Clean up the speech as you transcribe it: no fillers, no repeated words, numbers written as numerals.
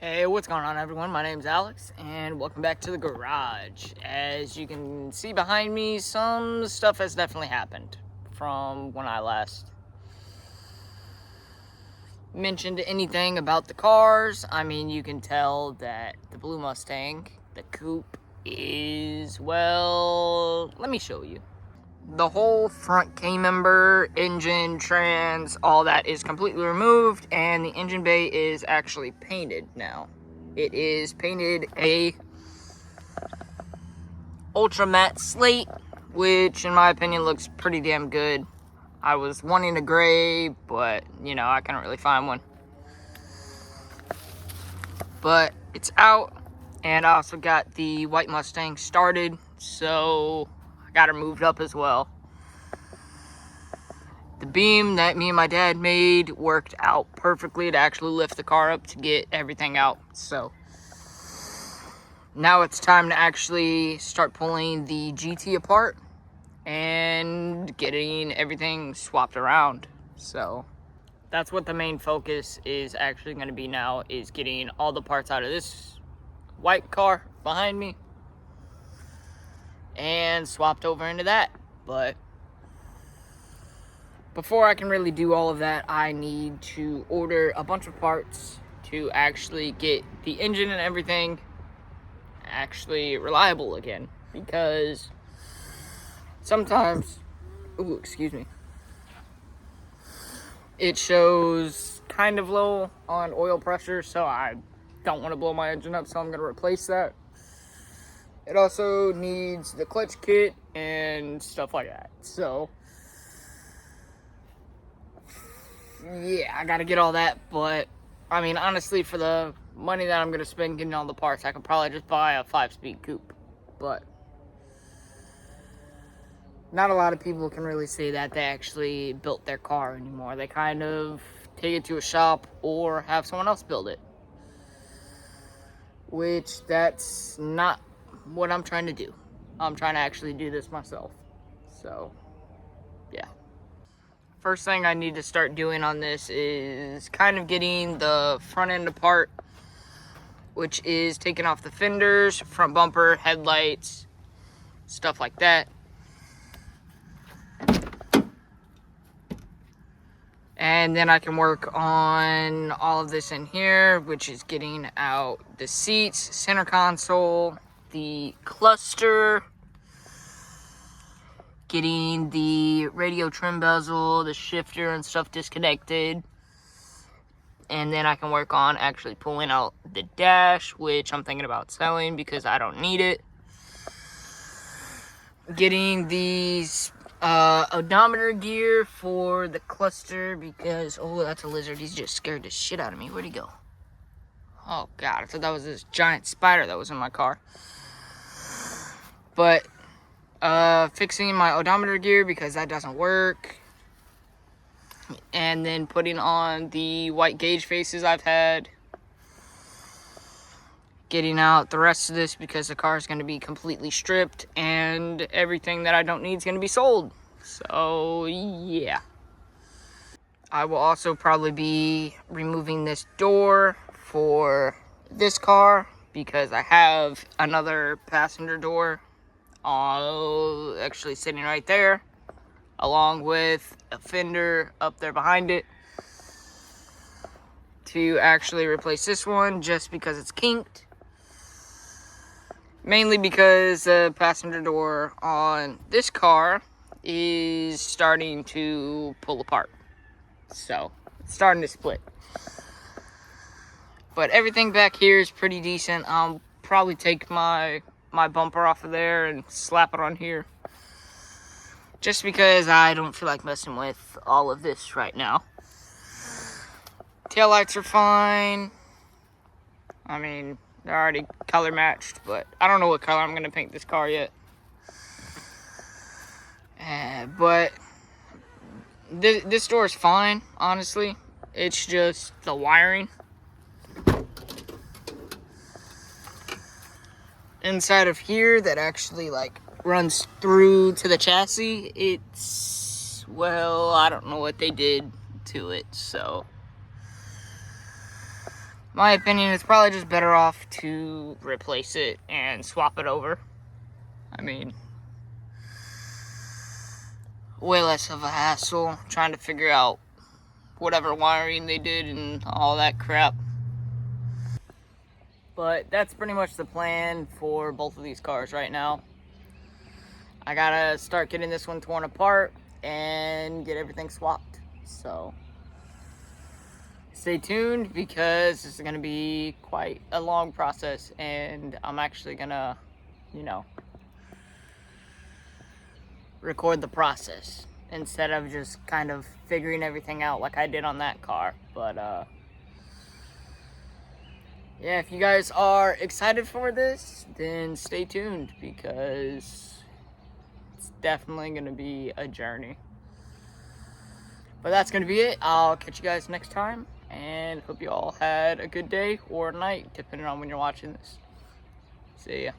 Hey, what's going on, everyone? My name's Alex, and welcome back to the garage. As you can see behind me, some stuff has definitely happened from when I last mentioned anything about the cars. I mean, you can tell that the Blue Mustang, the coupe, is, well, let me show you. The whole front K-member, engine, trans, all that is completely removed, and the engine bay is actually painted now. It is painted a ultra matte slate, which in my opinion looks pretty damn good. I was wanting a gray, but you know, I couldn't really find one. But it's out, and I also got the white Mustang started, so I got her moved up as well. The beam that me and my dad made worked out perfectly to actually lift the car up to get everything out. So now it's time to actually start pulling the GT apart and getting everything swapped around. So that's what the main focus is actually going to be now, is getting all the parts out of this white car behind me and swapped over into that. But before I can really do all of that, I need to order a bunch of parts to actually get the engine and everything actually reliable again. Because sometimes, it shows kind of low on oil pressure, so I don't want to blow my engine up, so I'm going to replace that. It also needs the clutch kit and stuff like that. So yeah, I gotta get all that, but I mean, honestly, for the money that I'm gonna spend getting all the parts, I could probably just buy a 5-speed coupe. But not a lot of people can really say that they actually built their car anymore. They kind of take it to a shop or have someone else build it, which that's not what I'm trying to do. I'm trying to actually do this myself. So yeah. First thing I need to start doing on this is kind of getting the front end apart, which is taking off the fenders, front bumper, headlights, stuff like that. And then I can work on all of this in here, which is getting out the seats, center console, the cluster, getting the radio trim bezel, the shifter and stuff disconnected. And then I can work on actually pulling out the dash, which I'm thinking about selling because I don't need it. Getting these odometer gear for the cluster because, oh, that's a lizard. He's just scared the shit out of me. Where'd he go? Oh, God. I thought that was this giant spider that was in my car. But fixing my odometer gear because that doesn't work, and then putting on the white gauge faces I've had, getting out the rest of this because the car is going to be completely stripped and everything that I don't need is going to be sold. So yeah, I will also probably be removing this door for this car because I have another passenger door actually sitting right there, along with a fender up there behind it, to actually replace this one just because it's kinked. Mainly because the passenger door on this car is starting to pull apart. So, it's starting to split. But everything back here is pretty decent. I'll probably take my bumper off of there and slap it on here, just because I don't feel like messing with all of this right now. Taillights are fine. I mean, they're already color matched, but I don't know what color I'm going to paint this car yet. But this door is fine, honestly. It's just the wiring inside of here that actually like runs through to the chassis. It's, well, I don't know what they did to it, so my opinion, it's probably just better off to replace it and swap it over. I mean, way less of a hassle trying to figure out whatever wiring they did and all that crap. But that's pretty much the plan for both of these cars right now. I gotta start getting this one torn apart and get everything swapped. So stay tuned, because this is gonna be quite a long process, and I'm actually gonna, you know, record the process instead of just kind of figuring everything out like I did on that car. But yeah, if you guys are excited for this, then stay tuned, because it's definitely gonna be a journey. But that's gonna be it. I'll catch you guys next time, and hope you all had a good day or night, depending on when you're watching this. See ya.